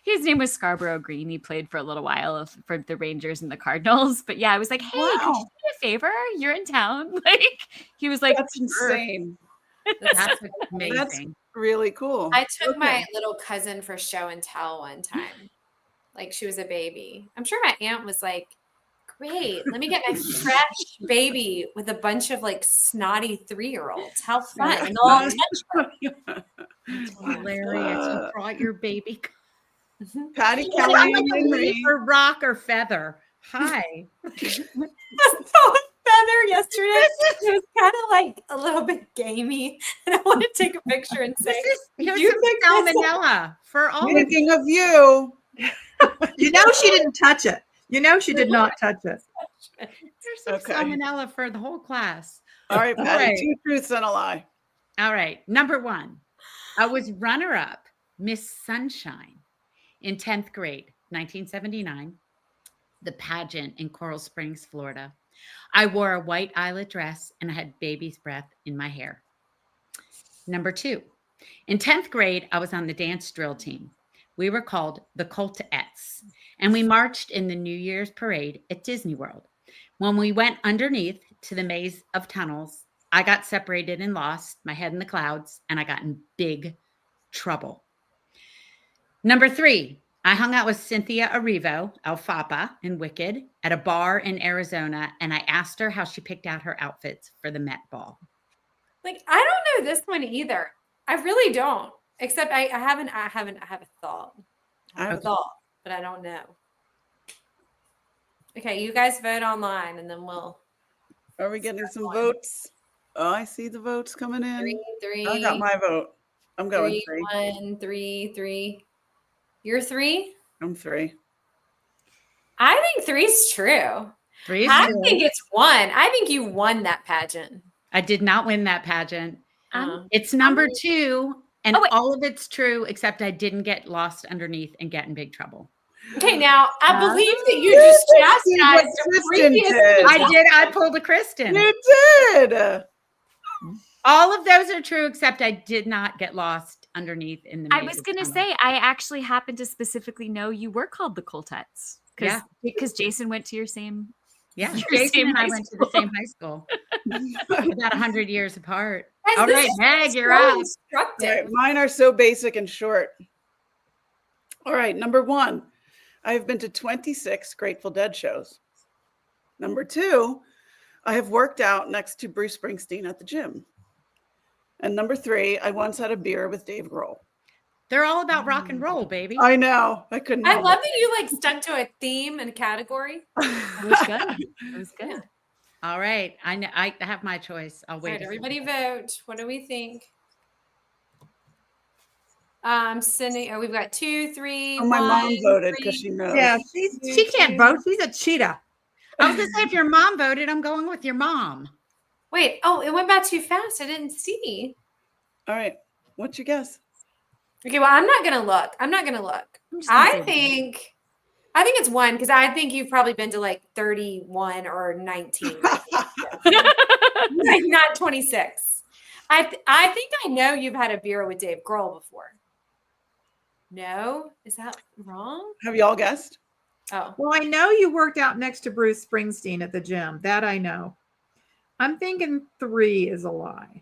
His name was Scarborough Green. He played for a little while for the Rangers and the Cardinals. But yeah, I was like, hey, could you Wow. do me a favor? You're in town. Like he was like, That's "Sure." insane. That's amazing. Really cool. I took Okay. my little cousin for show and tell one time. Like she was a baby. I'm sure my aunt was like, great, let me get my fresh baby with a bunch of like snotty 3-year-olds. How fun. And they'll all touch her. Hilarious. You brought your baby. Patty, Is Callahan, it like a and leaf me. or rock or feather? Hi. I saw a feather yesterday. It was kind of like a little bit gamey, and I want to take a picture and say, Here's you some picked this up? salmonella for all of you. Thinking of you. You know she didn't touch it. You know she did not touch it. There's some Okay. salmonella for the whole class. All right, All Patti, right. 2 truths and a lie. All right. Number 1, I was runner-up Miss Sunshine in 10th grade, 1979, the pageant in Coral Springs, Florida. I wore a white eyelet dress and I had baby's breath in my hair. Number 2, in 10th grade, I was on the dance drill team. We were called the Coltettes, and we marched in the New Year's parade at Disney World. When we went underneath to the maze of tunnels, I got separated and lost, my head in the clouds, and I got in big trouble. Number 3, I hung out with Cynthia Erivo, Alfapa, in Wicked at a bar in Arizona, and I asked her how she picked out her outfits for the Met Ball. Like, I don't know this one either. I really don't. Except I have a thought. I have a thought, but I don't know. Okay, you guys vote online, and then we'll. Are we getting some votes? Oh, I see the votes coming in. Three. I got my vote. I'm going 3. 1, 3, 3. You're 3? I'm 3. I think 3's true. 3 is I true. think it's 1. I think you won that pageant. I did not win that pageant. Uh, It's number 2, and Oh, wait. all of it's true, except I didn't get lost underneath and get in big trouble. Okay, now I believe that you just chastised the Kristin previous. did. I did. I pulled a Kristin. You did. All of those are true, except I did not get lost underneath in the I maze was of going to tunnels. say, I actually happen to specifically know you were called the Coltettes. Yeah. Because Jason went to your same. Yeah, your Jason same and I high went to the same high school. About 100 years apart. Guys, All this right, is Meg, you're so up. instructive. All right, mine are so basic and short. All right, number 1, I have been to 26 Grateful Dead shows. Number 2, I have worked out next to Bruce Springsteen at the gym. And number 3, I once had a beer with Dave Grohl. They're all about rock and roll, baby. I know. I couldn't. I help love that you like stuck to a theme and a category. It was good. It was good. All right. I know. I have my choice. I'll All wait. right, a second. everybody vote. What do we think? Sending. Oh, we've got 2, 3. Oh, my mom 1, voted 3. because she knows. Yeah, she can't vote. She's a cheetah. I was going to say, if your mom voted, I'm going with your mom. Wait. Oh, it went by too fast. I didn't see. All right. What's your guess? Okay. Well, I'm not gonna look. I'm just gonna I say I think it's 1 because I think you've probably been to like 31 or 19, like not 26. I think I know you've had a beer with Dave Grohl before. No, is that wrong? Have y'all guessed? Oh, Well, I know you worked out next to Bruce Springsteen at the gym. That I know. I'm thinking 3 is a lie.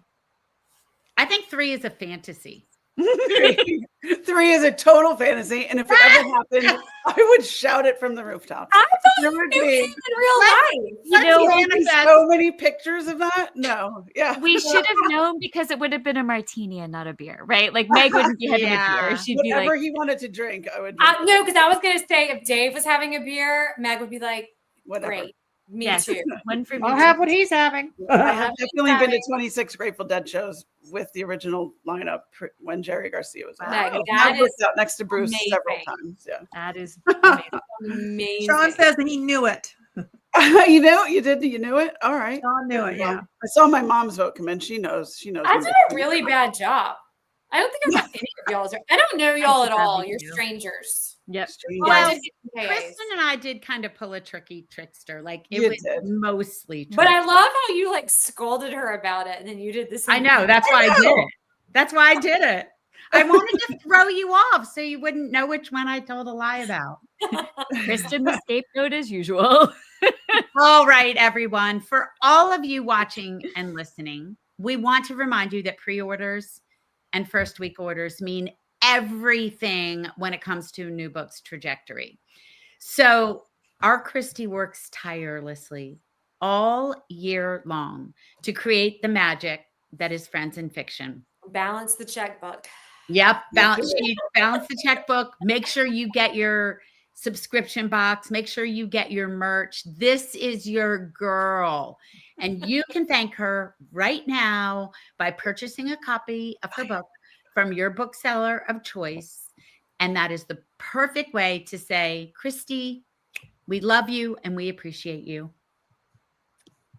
I think 3 is a fantasy. 3 is a total fantasy, and if it ever happened, I would shout it from the rooftop. I thought There you would knew be him in real life. You know, there would be so many pictures of that. No, yeah, we should have known because it would have been a martini and not a beer, right? Like Meg wouldn't be having a Yeah. beer. She'd be whatever like, he wanted to drink, I would drink. No, because I was gonna say if Dave was having a beer, Meg would be like, Whatever. "Great, me yes, too." one for me. I'll have what he's having. I have definitely been to 26 Grateful Dead shows with the original lineup when Jerry Garcia was on. Meg, I've that worked is out next to Bruce several amazing. times. Yeah, That is amazing. Amazing. Sean says that he knew it. you know, you did. You knew it. All right. Sean knew it. Yeah. I saw my mom's vote come in. She knows. She knows. I me. did a really bad job. I don't think I got any of y'all's. I don't know y'all at all. You're strangers. Yep. Well, I Well, did get KAs. Kristen and I did kind of pull a tricky trickster. Like it You was did. mostly But I trick. love how you like scolded her about it, and then you did the same. I know. That's why I did it. That's why I did it. I wanted to throw you off so you wouldn't know which one I told a lie about. Kristen, the scapegoat as usual. All right, everyone. For all of you watching and listening, we want to remind you that pre-orders and first week orders mean everything when it comes to new book's trajectory. So our Kristy works tirelessly all year long to create the magic that is Friends in Fiction. Balance the checkbook. Yep. Balance the checkbook. Make sure you get your subscription box. Make sure you get your merch. This is your girl. And you can thank her right now by purchasing a copy of her book from your bookseller of choice. And that is the perfect way to say, Kristy, we love you and we appreciate you.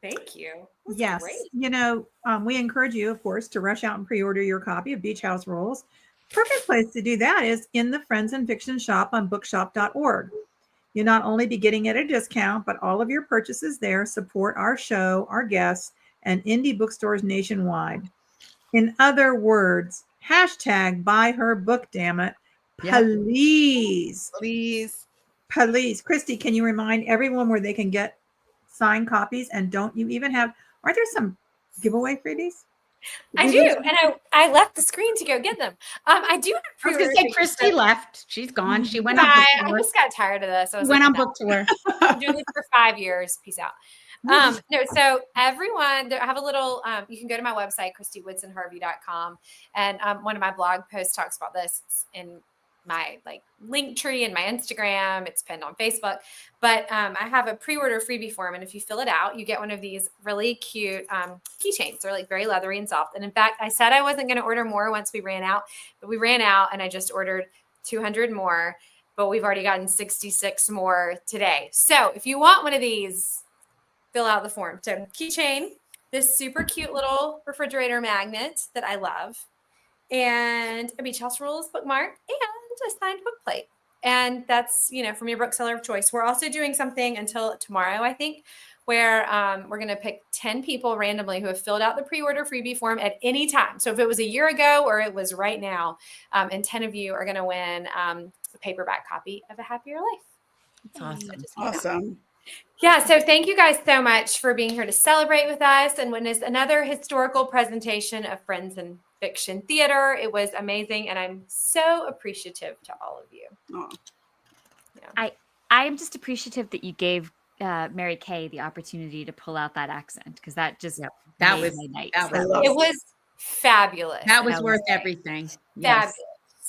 Thank you. That's Yes. great. You know, we encourage you, of course, to rush out and pre-order your copy of Beach House Rules. Perfect place to do that is in the Friends and Fiction shop on bookshop.org. You'll not only be getting it at a discount, but all of your purchases there support our show, our guests, and indie bookstores nationwide. In other words, hashtag buy her book, damn it. Yep. Please. Please. Please. Kristy, can you remind everyone where they can get signed copies? And don't you even have, are there some giveaway freebies? I do, and I left the screen to go get them. I do have I was going to say, Kristy left. She's gone. She went on I book tour. just got tired of this. I was Went like, on no, book tour. I'm doing this for 5 years. Peace out. No, so everyone, I have a little, you can go to my website, KristyWoodsonHarvey.com. And one of my blog posts talks about this. It's in my link tree and my Instagram. It's pinned on Facebook. But I have a pre-order freebie form. And if you fill it out, you get one of these really cute keychains. They're very leathery and soft. And in fact, I said I wasn't going to order more once we ran out. But we ran out and I just ordered 200 more. But we've already gotten 66 more today. So if you want one of these, fill out the form. So keychain, this super cute little refrigerator magnet that I love, and a Beach House Rules bookmark, and a signed book plate. And that's, from your bookseller of choice. We're also doing something until tomorrow, I think, where we're going to pick 10 people randomly who have filled out the pre-order freebie form at any time. So if it was a year ago or it was right now, and 10 of you are going to win a paperback copy of A Happier Life. That's awesome. Awesome. Yeah, so thank you guys so much for being here to celebrate with us and witness another historical presentation of Friends and Fiction Theater. It was amazing, and I'm so appreciative to all of you. Oh. Yeah. I am just appreciative that you gave Mary Kay the opportunity to pull out that accent, because that just That made was my night. that So was It was fabulous. that was That worth was great. everything. Fabulous.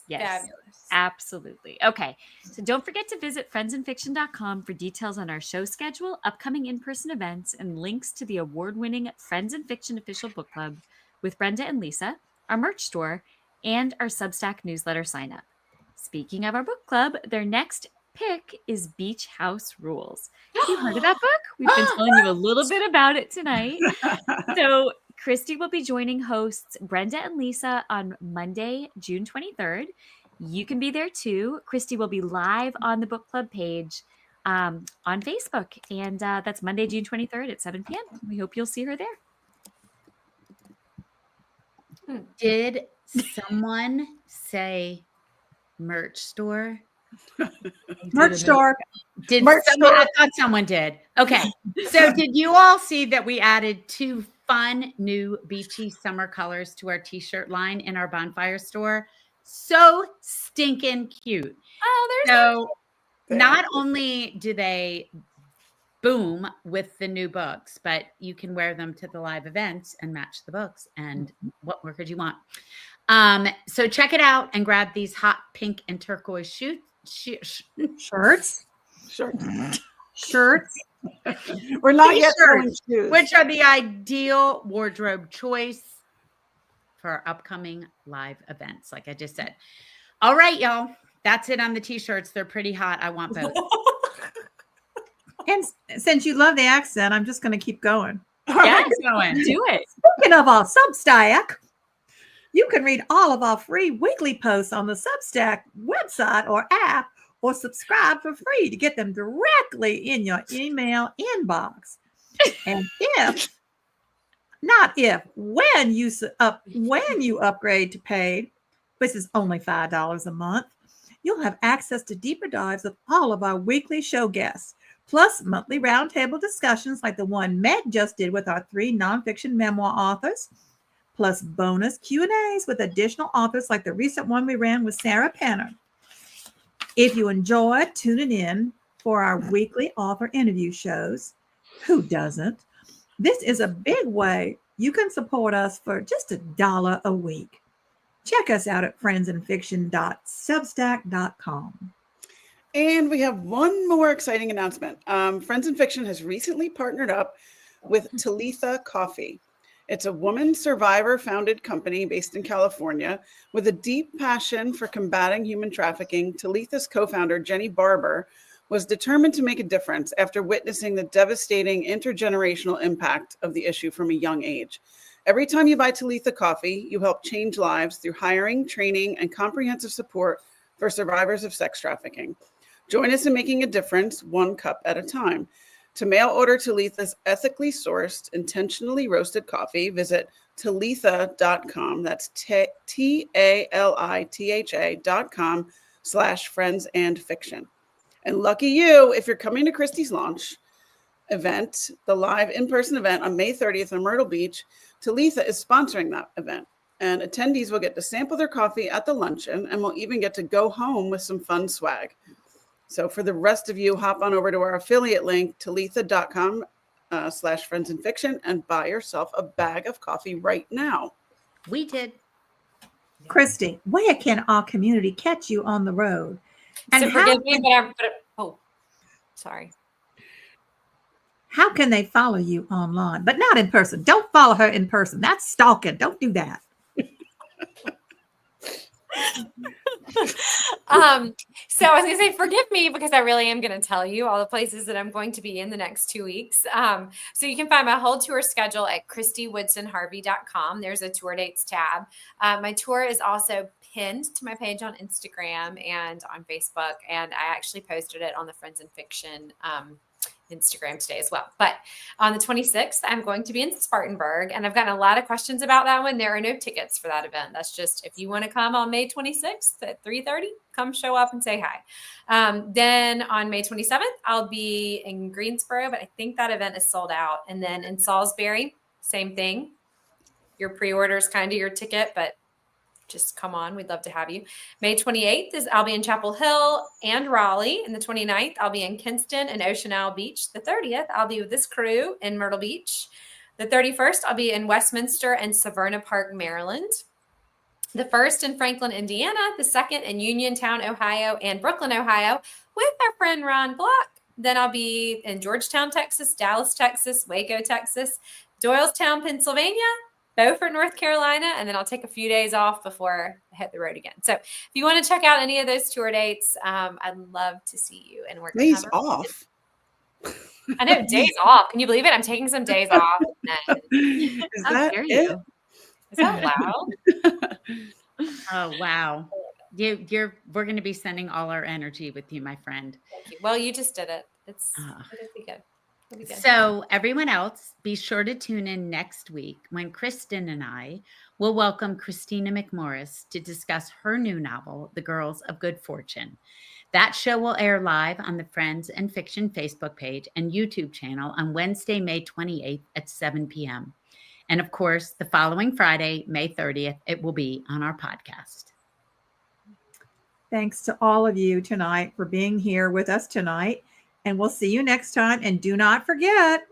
Yes. Fabulous. Absolutely. Okay. So don't forget to visit friendsandfiction.com for details on our show schedule, upcoming in-person events, and links to the award-winning Friends and Fiction official book club with Brenda and Lisa, our merch store, and our Substack newsletter sign-up. Speaking of our book club, their next pick is Beach House Rules. Have you heard of that book? We've been telling you a little bit about it tonight. So Kristy will be joining hosts Brenda and Lisa on Monday, June 23rd. You can be there too. Kristy will be live on the book club page on Facebook. And that's Monday, June 23rd at 7 p.m. We hope you'll see her there. Did someone say merch store? Merch store. Did Merch someone? store. I thought someone did. Okay. So did you all see that we added 2 fun new beachy summer colors to our t-shirt line in our bonfire store? So stinking cute. Oh, So They not are. only do they boom with the new books, but you can wear them to the live events and match the books. And what more could you want? So check it out and grab these hot pink and turquoise Shirts. Sure. Shirts. We're not yet selling T-shirts, shoes. which are the ideal wardrobe choice for our upcoming live events, like I just said. All right, y'all. That's it on the t-shirts. They're pretty hot. I want both. And since you love the accent, I'm just going to keep going. Yes, going. do it. Speaking of our Substack, you can read all of our free weekly posts on the Substack website or app, or subscribe for free to get them directly in your email inbox. And when you upgrade to paid, which is only $5 a month, you'll have access to deeper dives of all of our weekly show guests, plus monthly roundtable discussions like the one Meg just did with our 3 nonfiction memoir authors, plus bonus Q&As with additional authors like the recent one we ran with Sarah Penner. If you enjoy tuning in for our weekly author interview shows, who doesn't? This is a big way you can support us for just $1 a week. Check us out at friendsandfiction.substack.com. And we have one more exciting announcement. Friends in Fiction has recently partnered up with Talitha Coffee. It's a woman survivor-founded company based in California with a deep passion for combating human trafficking. Talitha's co-founder, Jenny Barber, was determined to make a difference after witnessing the devastating intergenerational impact of the issue from a young age. Every time you buy Talitha Coffee, you help change lives through hiring, training, and comprehensive support for survivors of sex trafficking. Join us in making a difference, one cup at a time. To mail order Talitha's ethically sourced, intentionally roasted coffee, visit talitha.com. That's TALITHA.com/friendsandfiction. And lucky you, if you're coming to Kristy's launch event, the live in-person event on May 30th in Myrtle Beach, Talitha is sponsoring that event. And attendees will get to sample their coffee at the luncheon and will even get to go home with some fun swag. So for the rest of you, hop on over to our affiliate link, talitha.com/friendsandfiction, and buy yourself a bag of coffee right now. We did. Kristy, where can our community catch you on the road? So forgive me, sorry. How can they follow you online? But not in person. Don't follow her in person. That's stalking. Don't do that. So I was going to say, forgive me, because I really am going to tell you all the places that I'm going to be in the next 2 weeks. So you can find my whole tour schedule at KristyWoodsonHarvey.com. There's a tour dates tab. My tour is also pinned to my page on Instagram and on Facebook. And I actually posted it on the Friends in Fiction Instagram today as well. But on the 26th, I'm going to be in Spartanburg, and I've gotten a lot of questions about that one. There are no tickets for that event. That's just, if you want to come on May 26th at 3:30, come show up and say hi. Then on May 27th, I'll be in Greensboro, but I think that event is sold out. And then in Salisbury, same thing. Your pre-order is kind of your ticket, but just come on. We'd love to have you. May 28th I'll be in Chapel Hill and Raleigh. And the 29th, I'll be in Kinston and Ocean Isle Beach. The 30th, I'll be with this crew in Myrtle Beach. The 31st, I'll be in Westminster and Severna Park, Maryland. The 1st in Franklin, Indiana. The 2nd in Uniontown, Ohio, and Brooklyn, Ohio, with our friend Ron Block. Then I'll be in Georgetown, Texas, Dallas, Texas, Waco, Texas, Doylestown, Pennsylvania, Beaufort, North Carolina, and then I'll take a few days off before I hit the road again. So if you want to check out any of those tour dates, I'd love to see you. And we're days off. I know, days off. Can you believe it? I'm taking some days off. Is that it? Is that loud? Oh, wow. We're going to be sending all our energy with you, my friend. Thank you. Well, you just did it. It'll be good. So everyone else, be sure to tune in next week when Kristin and I will welcome Christina McMorris to discuss her new novel, The Girls of Good Fortune. That show will air live on the Friends and Fiction Facebook page and YouTube channel on Wednesday, May 28th at 7 p.m. And of course, the following Friday, May 30th, it will be on our podcast. Thanks to all of you tonight for being here with us tonight. And we'll see you next time. And do not forget,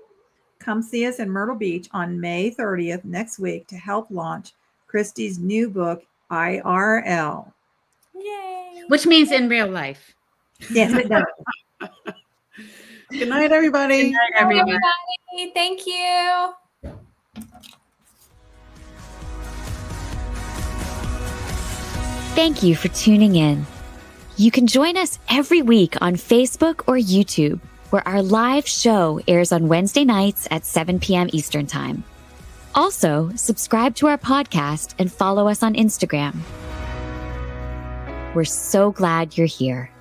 come see us in Myrtle Beach on May 30th next week to help launch Kristy's new book, IRL. Yay! Which means in real life. Yes, it does. Good night, everybody. Good night, everybody. Thank you. Thank you for tuning in. You can join us every week on Facebook or YouTube, where our live show airs on Wednesday nights at 7 p.m. Eastern Time. Also, subscribe to our podcast and follow us on Instagram. We're so glad you're here.